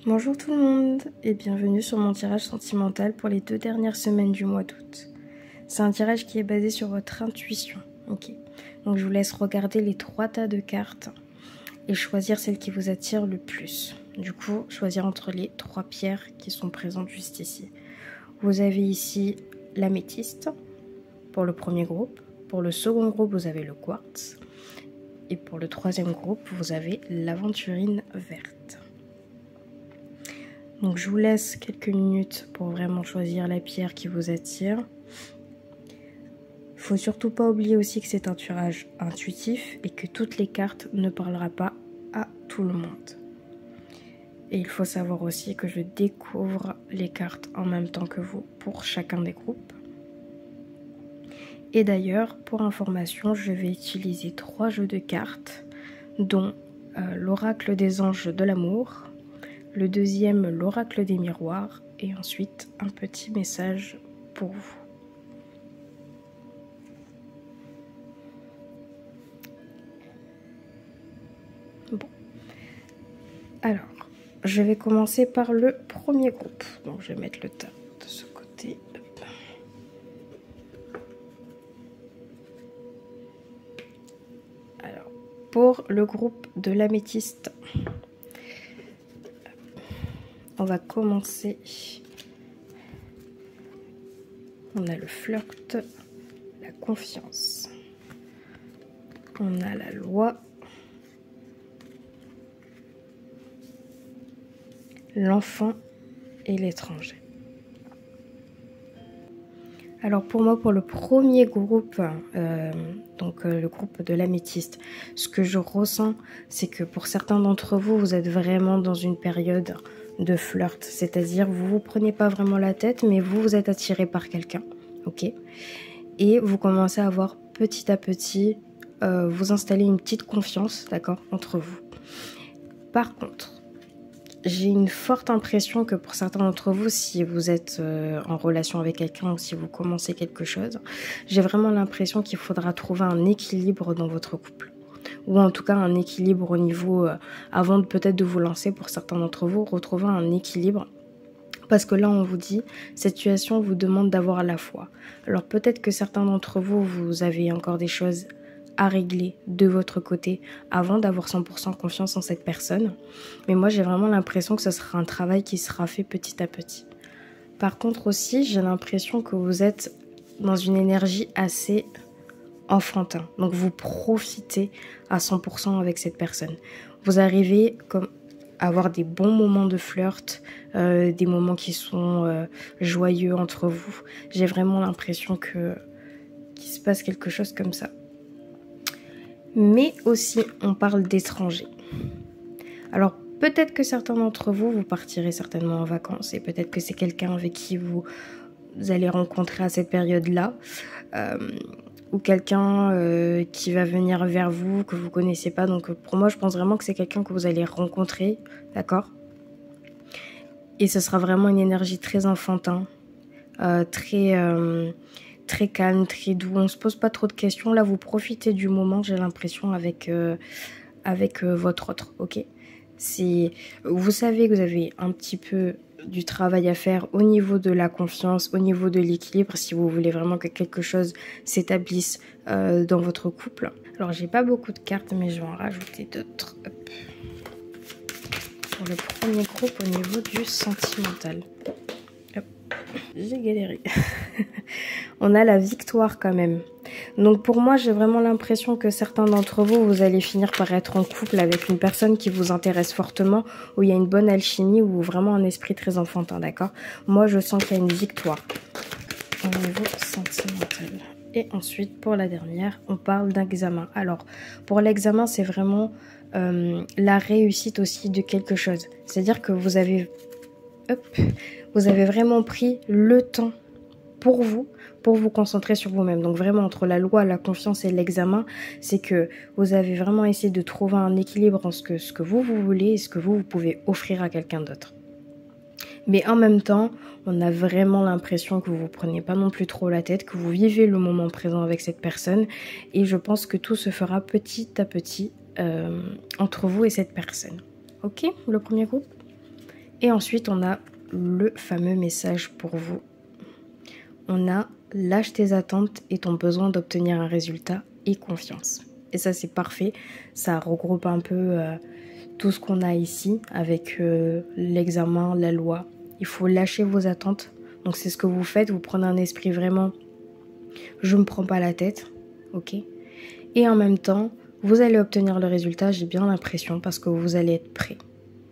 Bonjour tout le monde et bienvenue sur mon tirage sentimental pour les 2 dernières semaines du mois d'août. C'est un tirage qui est basé sur votre intuition, ok. Donc je vous laisse regarder les 3 tas de cartes et choisir celle qui vous attire le plus. Du coup, choisir entre les 3 pierres qui sont présentes juste ici. Vous avez ici l'améthyste pour le premier groupe. Pour le second groupe, vous avez le quartz. Et pour le troisième groupe, vous avez l'aventurine verte. Donc je vous laisse quelques minutes pour vraiment choisir la pierre qui vous attire. Il faut surtout pas oublier aussi que c'est un tirage intuitif et que toutes les cartes ne parleront pas à tout le monde. Et il faut savoir aussi que je découvre les cartes en même temps que vous pour chacun des groupes. Et d'ailleurs, pour information, je vais utiliser 3 jeux de cartes, dont l'oracle des anges de l'amour, le deuxième, l'oracle des miroirs, et ensuite un petit message pour vous. Bon, alors, je vais commencer par le premier groupe. Donc, je vais mettre le tas de ce côté. Alors, pour le groupe de l'améthyste, on va commencer. On a le flirt, la confiance. On a la loi, l'enfant et l'étranger. Alors pour moi, pour le premier groupe, le groupe de l'améthyste, ce que je ressens, c'est que pour certains d'entre vous, vous êtes vraiment dans une période de flirt. C'est-à-dire, vous vous prenez pas vraiment la tête, mais vous êtes attiré par quelqu'un, ok? Et vous commencez à avoir petit à petit, vous installer une petite confiance, d'accord, entre vous. Par contre, j'ai une forte impression que pour certains d'entre vous, si vous êtes en relation avec quelqu'un ou si vous commencez quelque chose, j'ai vraiment l'impression qu'il faudra trouver un équilibre dans votre couple. Ou en tout cas un équilibre au niveau, avant peut-être de vous lancer, pour certains d'entre vous, retrouver un équilibre. Parce que là, on vous dit, cette situation vous demande d'avoir la foi. Alors peut-être que certains d'entre vous, vous avez encore des choses à régler de votre côté avant d'avoir 100% confiance en cette personne. Mais moi, j'ai vraiment l'impression que ce sera un travail qui sera fait petit à petit. Par contre aussi, j'ai l'impression que vous êtes dans une énergie assez enfantin. Donc vous profitez à 100% avec cette personne. Vous arrivez comme à avoir des bons moments de flirt, des moments qui sont joyeux entre vous. J'ai vraiment l'impression qu'il se passe quelque chose comme ça. Mais aussi, on parle d'étrangers. Alors, peut-être que certains d'entre vous, vous partirez certainement en vacances. Et peut-être que c'est quelqu'un avec qui vous allez rencontrer à cette période-là. Ou quelqu'un qui va venir vers vous, que vous ne connaissez pas. Donc, pour moi, je pense vraiment que c'est quelqu'un que vous allez rencontrer. D'accord ? Et ce sera vraiment une énergie très enfantin. Très calme, très doux, on se pose pas trop de questions. Là, vous profitez du moment, j'ai l'impression, avec votre autre, ok. Vous savez que vous avez un petit peu du travail à faire au niveau de la confiance, au niveau de l'équilibre, si vous voulez vraiment que quelque chose s'établisse dans votre couple. Alors, j'ai pas beaucoup de cartes, mais je vais en rajouter d'autres. Hop. Pour le premier groupe au niveau du sentimental. Hop. J'ai galéré. On a la victoire quand même. Donc pour moi, j'ai vraiment l'impression que certains d'entre vous, vous allez finir par être en couple avec une personne qui vous intéresse fortement, où il y a une bonne alchimie, ou vraiment un esprit très enfantin, d'accord? Moi, je sens qu'il y a une victoire au niveau sentimental. Et ensuite, pour la dernière, on parle d'examen. Alors, pour l'examen, c'est vraiment la réussite aussi de quelque chose. C'est-à-dire que vous avez vraiment pris le temps pour vous concentrer sur vous-même. Donc vraiment, entre la loi, la confiance et l'examen, c'est que vous avez vraiment essayé de trouver un équilibre en ce que vous voulez et ce que vous pouvez offrir à quelqu'un d'autre. Mais en même temps, on a vraiment l'impression que vous ne vous prenez pas non plus trop la tête, que vous vivez le moment présent avec cette personne. Et je pense que tout se fera petit à petit entre vous et cette personne. Ok, le premier groupe. Et ensuite, on a le fameux message pour vous. On a lâche tes attentes et ton besoin d'obtenir un résultat et confiance. Et ça, c'est parfait. Ça regroupe un peu tout ce qu'on a ici avec l'examen, la loi. Il faut lâcher vos attentes. Donc, c'est ce que vous faites. Vous prenez un esprit vraiment, je ne me prends pas la tête. Ok. Et en même temps, vous allez obtenir le résultat, j'ai bien l'impression, parce que vous allez être prêt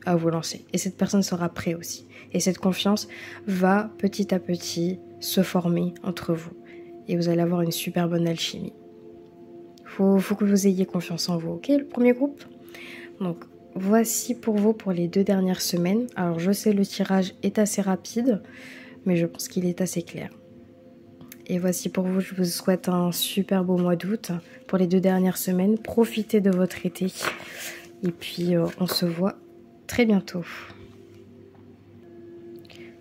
à vous lancer. Et cette personne sera prête aussi. Et cette confiance va petit à petit se former entre vous. Et vous allez avoir une super bonne alchimie. Faut que vous ayez confiance en vous, ok? Le premier groupe. Donc, voici pour vous pour les 2 dernières semaines. Alors, je sais, le tirage est assez rapide, mais je pense qu'il est assez clair. Et voici pour vous, je vous souhaite un super beau mois d'août pour les 2 dernières semaines. Profitez de votre été. Et puis, on se voit très bientôt.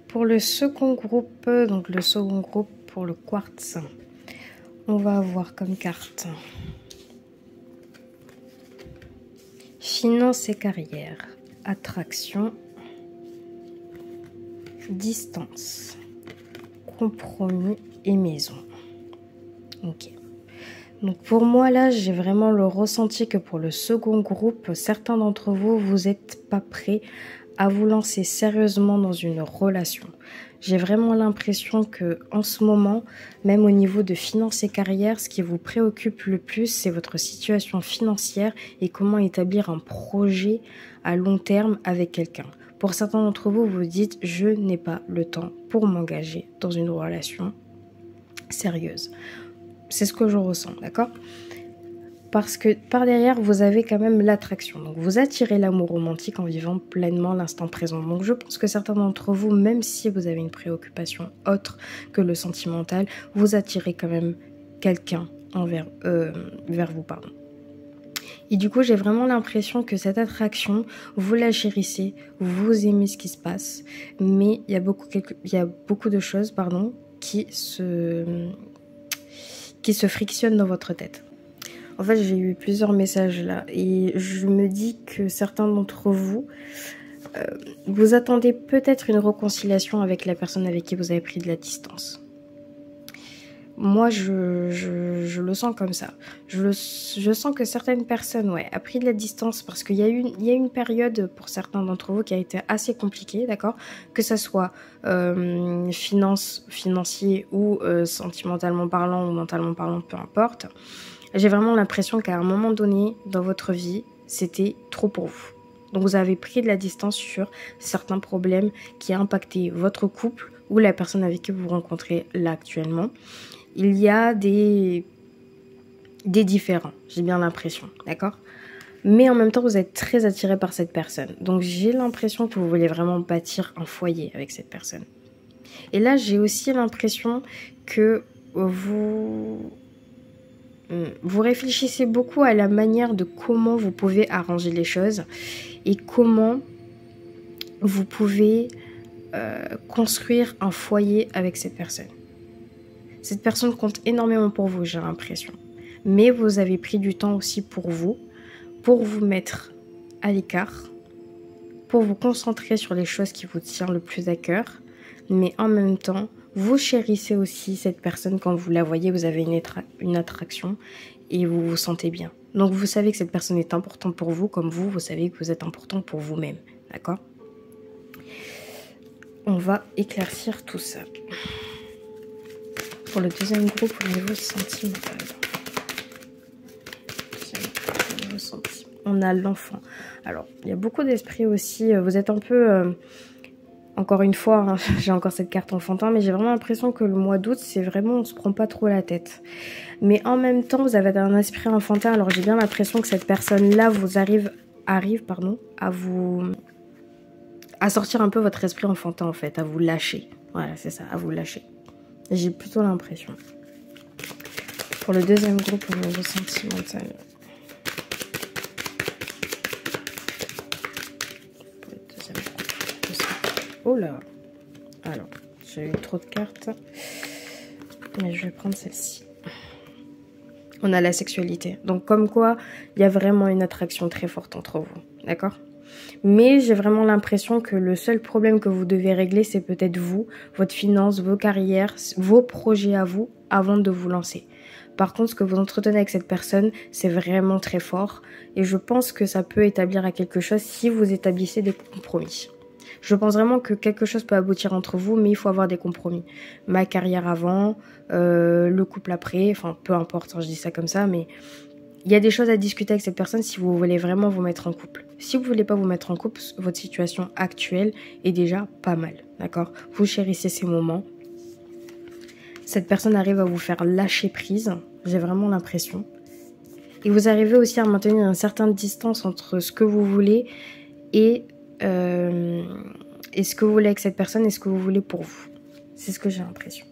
Pour le second groupe, donc le second groupe pour le quartz, on va avoir comme carte finance et carrière, attraction, distance, compromis et maison. Ok. Donc pour moi là, j'ai vraiment le ressenti que pour le second groupe, certains d'entre vous, vous n'êtes pas prêts à vous lancer sérieusement dans une relation. J'ai vraiment l'impression que en ce moment, même au niveau de finances et carrière, ce qui vous préoccupe le plus, c'est votre situation financière et comment établir un projet à long terme avec quelqu'un. Pour certains d'entre vous, vous dites, je n'ai pas le temps pour m'engager dans une relation sérieuse. C'est ce que je ressens, d'accord ? Parce que par derrière, vous avez quand même l'attraction. Donc, vous attirez l'amour romantique en vivant pleinement l'instant présent. Donc, je pense que certains d'entre vous, même si vous avez une préoccupation autre que le sentimental, vous attirez quand même quelqu'un vers vous, pardon. Et du coup, j'ai vraiment l'impression que cette attraction, vous la chérissez, vous aimez ce qui se passe, mais il y a beaucoup de choses, qui se frictionnent dans votre tête. En fait, j'ai eu plusieurs messages là et je me dis que certains d'entre vous, vous attendez peut-être une réconciliation avec la personne avec qui vous avez pris de la distance. Moi, je le sens comme ça. Je sens que certaines personnes, ont pris de la distance parce qu'il y a une période pour certains d'entre vous qui a été assez compliquée, d'accord ? Que ça soit financier ou sentimentalement parlant ou mentalement parlant, peu importe. J'ai vraiment l'impression qu'à un moment donné dans votre vie, c'était trop pour vous. Donc vous avez pris de la distance sur certains problèmes qui ont impacté votre couple ou la personne avec qui vous vous rencontrez là actuellement. Il y a des différends, j'ai bien l'impression, d'accord ? Mais en même temps, vous êtes très attiré par cette personne. Donc j'ai l'impression que vous voulez vraiment bâtir un foyer avec cette personne. Et là, j'ai aussi l'impression que vous réfléchissez beaucoup à la manière de comment vous pouvez arranger les choses et comment vous pouvez construire un foyer avec cette personne. Cette personne compte énormément pour vous, j'ai l'impression. Mais vous avez pris du temps aussi pour vous mettre à l'écart, pour vous concentrer sur les choses qui vous tiennent le plus à cœur. Mais en même temps, vous chérissez aussi cette personne quand vous la voyez, vous avez une attraction et vous vous sentez bien. Donc vous savez que cette personne est importante pour vous, comme vous savez que vous êtes important pour vous-même, d'accord ? On va éclaircir tout ça. Pour le deuxième groupe, au niveau sentimental. On a l'enfant. Alors, il y a beaucoup d'esprits aussi. Vous êtes un peu... Encore une fois, j'ai encore cette carte enfantin, mais j'ai vraiment l'impression que le mois d'août, c'est vraiment, on se prend pas trop la tête. Mais en même temps, vous avez un esprit enfantin, alors j'ai bien l'impression que cette personne-là vous arrive à sortir un peu votre esprit enfantin, en fait, à vous lâcher. Voilà, c'est ça, à vous lâcher. J'ai plutôt l'impression. Pour le deuxième groupe, au niveau sentimental. Oh là. Alors, j'ai eu trop de cartes. Mais je vais prendre celle-ci. On a la sexualité. Donc, comme quoi, il y a vraiment une attraction très forte entre vous. D'accord ? Mais j'ai vraiment l'impression que le seul problème que vous devez régler, c'est peut-être vous, votre finance, vos carrières, vos projets à vous, avant de vous lancer. Par contre, ce que vous entretenez avec cette personne, c'est vraiment très fort. Et je pense que ça peut établir à quelque chose si vous établissez des compromis. Je pense vraiment que quelque chose peut aboutir entre vous, mais il faut avoir des compromis. Ma carrière avant, le couple après, enfin peu importe, hein, je dis ça comme ça, mais il y a des choses à discuter avec cette personne si vous voulez vraiment vous mettre en couple. Si vous voulez pas vous mettre en couple, votre situation actuelle est déjà pas mal, d'accord? Vous chérissez ces moments. Cette personne arrive à vous faire lâcher prise, j'ai vraiment l'impression. Et vous arrivez aussi à maintenir une certaine distance entre ce que vous voulez et ce que vous voulez avec cette personne et ce que vous voulez pour vous. C'est ce que j'ai l'impression.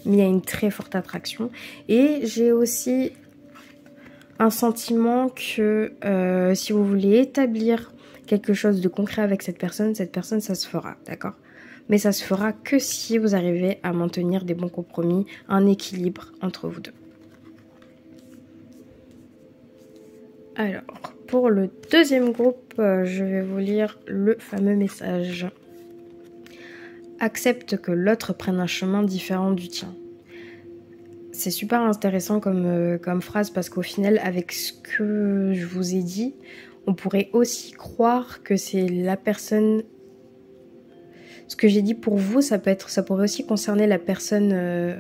Mais il y a une très forte attraction. Et j'ai aussi un sentiment que si vous voulez établir quelque chose de concret avec cette personne, ça se fera, d'accord? Mais ça se fera que si vous arrivez à maintenir des bons compromis, un équilibre entre vous deux. Alors, pour le deuxième groupe, je vais vous lire le fameux message. Accepte que l'autre prenne un chemin différent du tien. C'est super intéressant comme phrase parce qu'au final, avec ce que je vous ai dit, on pourrait aussi croire que c'est la personne... Ce que j'ai dit pour vous, ça pourrait aussi concerner la personne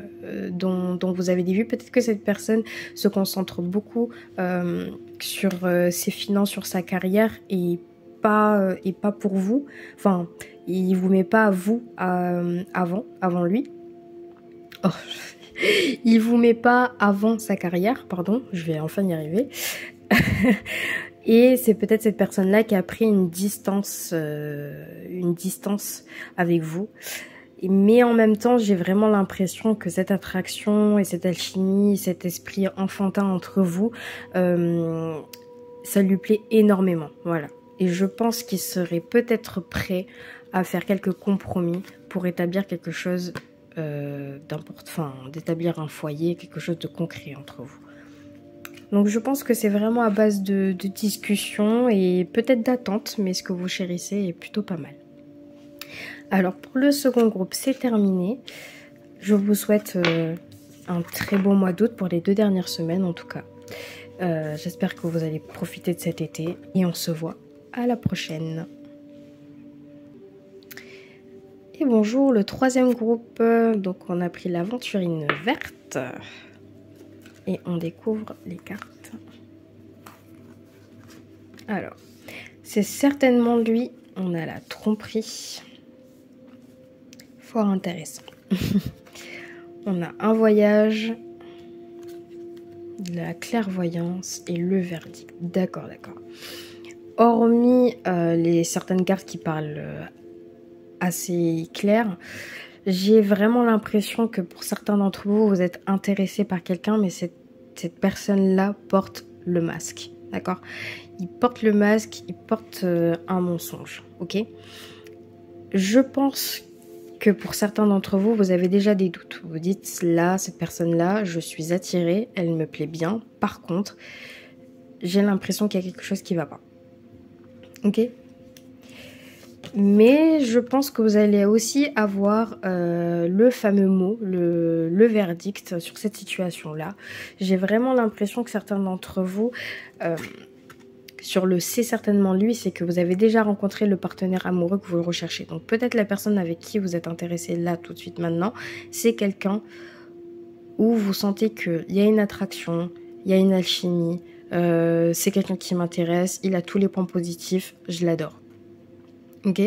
dont vous avez des vues. Peut-être que cette personne se concentre beaucoup sur ses finances, sur sa carrière et pas pour vous. Enfin, il vous met pas à vous avant lui. Oh, il vous met pas avant sa carrière, pardon, je vais enfin y arriver. Et c'est peut-être cette personne-là qui a pris une distance avec vous. Mais en même temps, j'ai vraiment l'impression que cette attraction et cette alchimie, cet esprit enfantin entre vous, ça lui plaît énormément. Voilà. Et je pense qu'il serait peut-être prêt à faire quelques compromis pour établir quelque chose d'établir un foyer, quelque chose de concret entre vous. Donc je pense que c'est vraiment à base de discussion et peut-être d'attente, mais ce que vous chérissez est plutôt pas mal. Alors pour le second groupe, c'est terminé. Je vous souhaite un très beau mois d'août pour les 2 dernières semaines en tout cas. J'espère que vous allez profiter de cet été et on se voit à la prochaine. Et bonjour, le troisième groupe, donc on a pris l'aventurine verte. Et on découvre les cartes. Alors, c'est certainement lui. On a la tromperie. Fort intéressant. On a un voyage, la clairvoyance et le verdict. D'accord. Hormis certaines cartes qui parlent assez claires, j'ai vraiment l'impression que pour certains d'entre vous, vous êtes intéressés par quelqu'un, mais cette personne-là porte le masque, d'accord? Il porte le masque, il porte un mensonge, ok? Je pense que pour certains d'entre vous, vous avez déjà des doutes. Vous dites, là, cette personne-là, je suis attirée, elle me plaît bien. Par contre, j'ai l'impression qu'il y a quelque chose qui ne va pas, ok? Mais je pense que vous allez aussi avoir le fameux mot, le verdict sur cette situation-là. J'ai vraiment l'impression que certains d'entre vous, sur le c'est certainement lui, c'est que vous avez déjà rencontré le partenaire amoureux que vous recherchez. Donc peut-être la personne avec qui vous êtes intéressé là, tout de suite, maintenant, c'est quelqu'un où vous sentez qu'il y a une attraction, il y a une alchimie, c'est quelqu'un qui m'intéresse, il a tous les points positifs, je l'adore. Ok,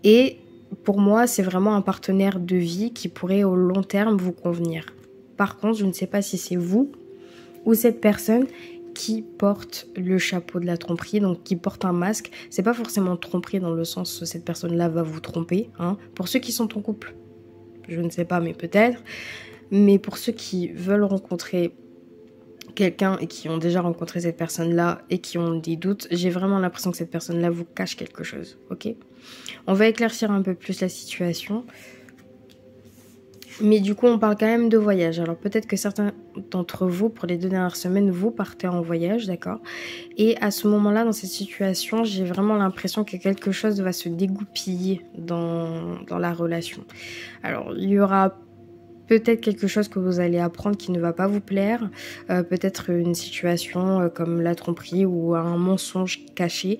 et pour moi, c'est vraiment un partenaire de vie qui pourrait au long terme vous convenir. Par contre, je ne sais pas si c'est vous ou cette personne qui porte le chapeau de la tromperie, donc qui porte un masque. C'est pas forcément tromperie dans le sens où cette personne-là va vous tromper. Hein. Pour ceux qui sont en couple, je ne sais pas, mais peut-être. Mais pour ceux qui veulent rencontrer quelqu'un et qui ont déjà rencontré cette personne-là et qui ont des doutes, j'ai vraiment l'impression que cette personne-là vous cache quelque chose, ok? On va éclaircir un peu plus la situation. Mais du coup, on parle quand même de voyage. Alors peut-être que certains d'entre vous, pour les 2 dernières semaines, vous partez en voyage, d'accord? Et à ce moment-là, dans cette situation, j'ai vraiment l'impression que quelque chose va se dégoupiller dans la relation. Alors, il y aura peut-être quelque chose que vous allez apprendre qui ne va pas vous plaire, peut-être une situation comme la tromperie ou un mensonge caché.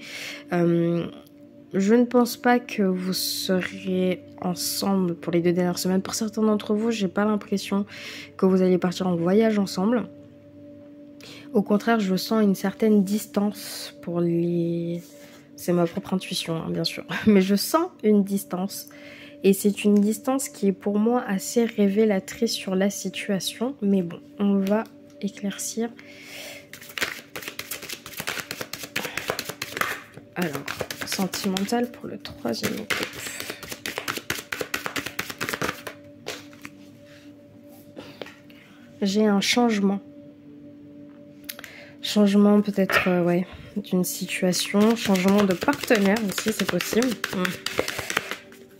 Je ne pense pas que vous serez ensemble pour les 2 dernières semaines. Pour certains d'entre vous, j'ai pas l'impression que vous allez partir en voyage ensemble. Au contraire, je sens une certaine distance pour les... C'est ma propre intuition, hein, bien sûr. Mais je sens une distance. Et c'est une distance qui est pour moi assez révélatrice sur la situation. Mais bon, on va éclaircir. Alors, sentimental pour le 3e groupe. J'ai un changement. Changement peut-être, ouais, d'une situation. Changement de partenaire aussi, c'est possible.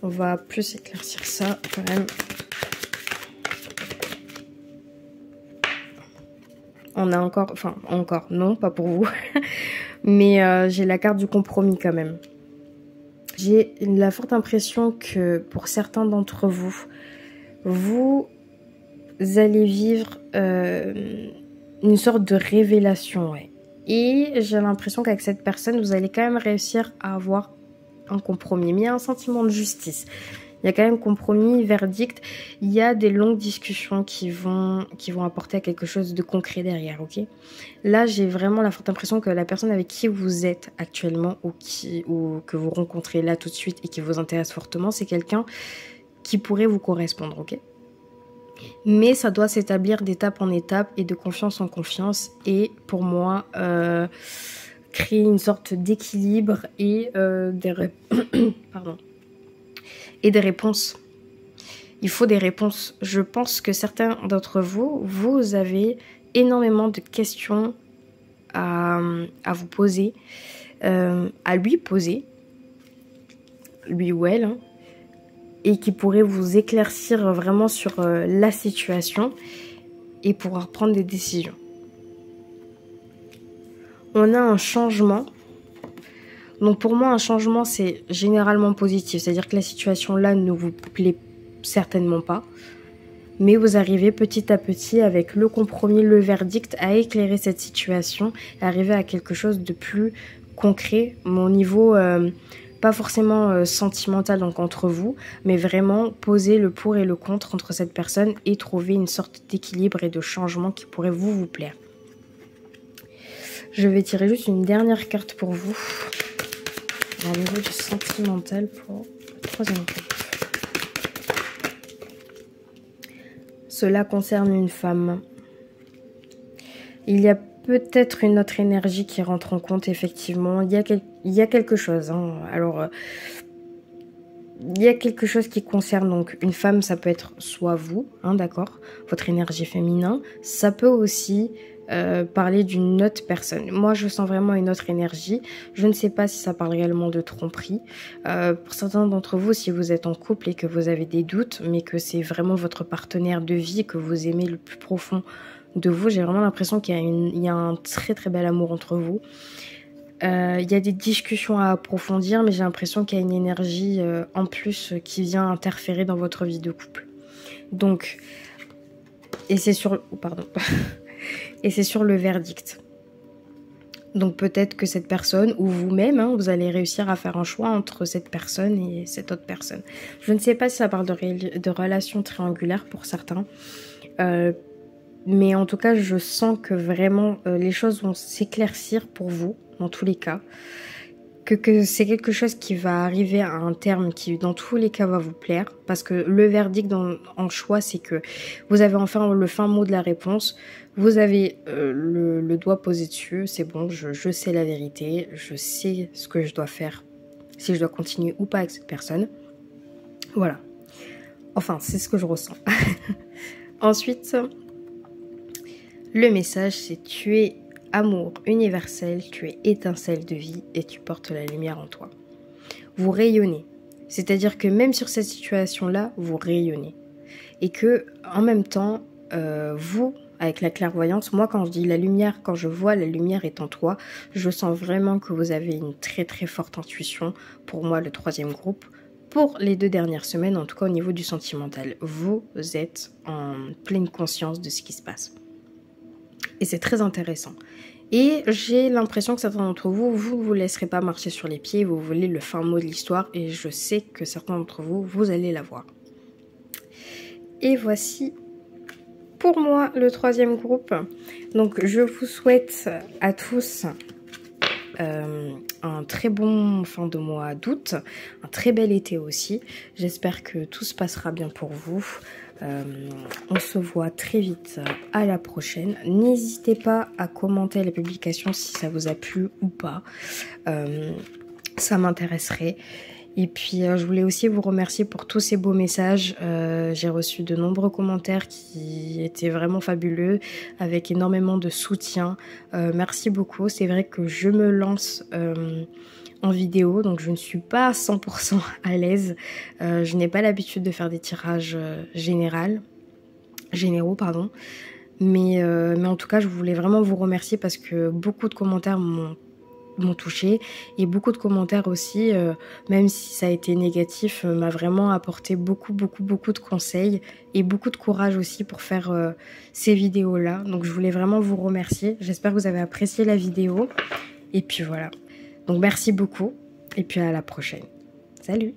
On va plus éclaircir ça quand même. On a encore, enfin encore, non, pas pour vous. Mais j'ai la carte du compromis quand même. J'ai la forte impression que pour certains d'entre vous, vous allez vivre une sorte de révélation, ouais. Et j'ai l'impression qu'avec cette personne, vous allez quand même réussir à avoir un compromis. Mais il y a un sentiment de justice. Il y a quand même compromis, verdict. Il y a des longues discussions qui vont apporter à quelque chose de concret derrière, ok? Là, j'ai vraiment la forte impression que la personne avec qui vous êtes actuellement ou que vous rencontrez là tout de suite et qui vous intéresse fortement, c'est quelqu'un qui pourrait vous correspondre, ok? Mais ça doit s'établir d'étape en étape et de confiance en confiance. Et pour moi, créer une sorte d'équilibre et Pardon. Et des réponses. Il faut des réponses. Je pense que certains d'entre vous, vous avez énormément de questions à vous poser, à lui poser, lui ou elle, hein, et qui pourraient vous éclaircir vraiment sur la situation et pouvoir prendre des décisions. On a un changement. Donc pour moi, un changement, c'est généralement positif. C'est-à-dire que la situation là ne vous plaît certainement pas. Mais vous arrivez petit à petit avec le compromis, le verdict à éclairer cette situation et arriver à quelque chose de plus concret. Mon niveau, pas forcément sentimental donc entre vous, mais vraiment poser le pour et le contre entre cette personne et trouver une sorte d'équilibre et de changement qui pourrait vous plaire. Je vais tirer juste une dernière carte pour vous. Au niveau du sentimental pour le 3e groupe. Cela concerne une femme. Il y a peut-être une autre énergie qui rentre en compte, effectivement. Il y a quelque chose. Hein. Alors, il y a quelque chose qui concerne donc une femme, ça peut être soit vous, hein, d'accord, votre énergie féminin. Ça peut aussi parler d'une autre personne. Moi, je sens vraiment une autre énergie. Je ne sais pas si ça parle réellement de tromperie. Pour certains d'entre vous, si vous êtes en couple et que vous avez des doutes, mais que c'est vraiment votre partenaire de vie que vous aimez le plus profond de vous, j'ai vraiment l'impression qu'il y a un très très bel amour entre vous. Il y a des discussions à approfondir, mais j'ai l'impression qu'il y a une énergie en plus qui vient interférer dans votre vie de couple. Donc, et c'est sur... Pardon. Et c'est sur le verdict. Donc peut-être que cette personne, ou vous-même, hein, vous allez réussir à faire un choix entre cette personne et cette autre personne. Je ne sais pas si ça parle de relations triangulaires pour certains. Mais en tout cas, je sens que vraiment les choses vont s'éclaircir pour vous, dans tous les cas. Que c'est quelque chose qui va arriver à un terme qui, dans tous les cas, va vous plaire. Parce que le verdict en choix, c'est que vous avez enfin le fin mot de la réponse. Vous avez le doigt posé dessus. C'est bon, je sais la vérité. Je sais ce que je dois faire. Si je dois continuer ou pas avec cette personne. Voilà. Enfin, c'est ce que je ressens. Ensuite, le message, c'est tu es amour universel, tu es étincelle de vie et tu portes la lumière en toi. Vous rayonnez. C'est-à-dire que même sur cette situation-là, vous rayonnez. et que en même temps, vous, avec la clairvoyance, moi quand je dis la lumière, quand je vois la lumière est en toi, je sens vraiment que vous avez une très très forte intuition. Pour moi, le troisième groupe, pour les 2 dernières semaines, en tout cas au niveau du sentimental, vous êtes en pleine conscience de ce qui se passe. Et c'est très intéressant. Et j'ai l'impression que certains d'entre vous, vous ne vous laisserez pas marcher sur les pieds, vous voulez le fin mot de l'histoire, et je sais que certains d'entre vous, vous allez l'avoir. Et voici pour moi le troisième groupe. Donc je vous souhaite à tous un très bon fin de mois d'août, un très bel été aussi. J'espère que tout se passera bien pour vous. On se voit très vite à la prochaine. N'hésitez pas à commenter la publication si ça vous a plu ou pas. Ça m'intéresserait. Et puis je voulais aussi vous remercier pour tous ces beaux messages. J'ai reçu de nombreux commentaires qui étaient vraiment fabuleux, avec énormément de soutien. Merci beaucoup. C'est vrai que je me lance en vidéo, donc je ne suis pas à 100% à l'aise. Je n'ai pas l'habitude de faire des tirages généraux, pardon. Mais en tout cas, je voulais vraiment vous remercier parce que beaucoup de commentaires m'ont touché, et beaucoup de commentaires aussi, même si ça a été négatif, m'a vraiment apporté beaucoup de conseils et beaucoup de courage aussi pour faire ces vidéos là. Donc je voulais vraiment vous remercier. J'espère que vous avez apprécié la vidéo, et puis voilà, donc merci beaucoup et puis à la prochaine. Salut.